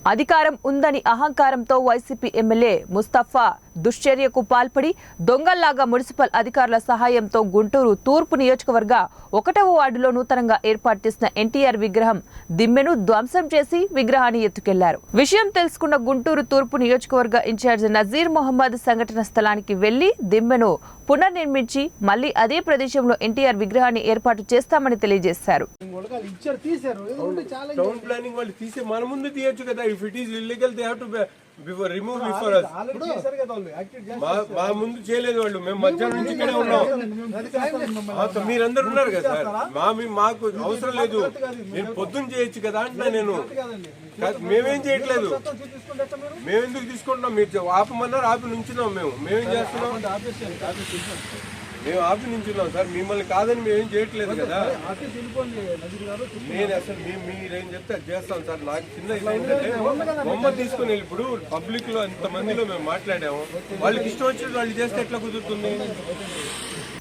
అధికారం ఉందని అహంకారంతో వైసీపీ ఎమ్మెల్యే ముస్తఫా దుశ్చర్యకు పాల్పడి దొంగల్లాగా మున్సిపల్ అధికారుల సహాయంతో గుంటూరు తూర్పు నియోజకవర్గ 1వ వార్డులో నూతనంగా ఏర్పాటు చేసిన ఎన్టీఆర్ విగ్రహం దిమ్మెను ధ్వంసం చేసి విగ్రహాన్ని ఎత్తుకెళ్లారు. విషయం తెలుసుకున్న గుంటూరు తూర్పు నియోజకవర్గ ఇన్ఛార్జ్ నజీర్ మొహమ్మద్ సంఘటన స్థలానికి వెళ్లి దిమ్మెను పునర్నిర్మించి మళ్లీ అదే ప్రదేశంలో ఎన్టీఆర్ విగ్రహాన్ని ఏర్పాటు చేస్తామని తెలియజేశారు. If it is illegal, they have to remove before us. మా ముందు చేయలేదు వాళ్ళు. మేము మధ్యాహ్నం నుంచి ఇక్కడే ఉన్నాం. మీరందరూ ఉన్నారు కదా సార్. మాకు అవసరం లేదు. నేను పొద్దున్న చేయొచ్చు కదా అంటున్నా. నేను మేమేం చేయట్లేదు. మేము ఎందుకు తీసుకుంటున్నాం? మీరు ఆపమన్నారు, ఆపి నుంచున్నాం. మేమేం చేస్తున్నాం? మేము ఆపి నుంచున్నాం సార్. మిమ్మల్ని కాదని మేమేం చేయట్లేదు కదా. నేను అసలు మీరేం చెప్తే అది చేస్తాం సార్. నాకు చిన్న ఏంటంటే బొమ్మ తీసుకుని ఇప్పుడు పబ్లిక్ లో ఇంతమందిలో మేము మాట్లాడాము. వాళ్ళకి ఇష్టం వచ్చినట్టు వాళ్ళు చేస్తే ఎట్లా కుదురుతుంది?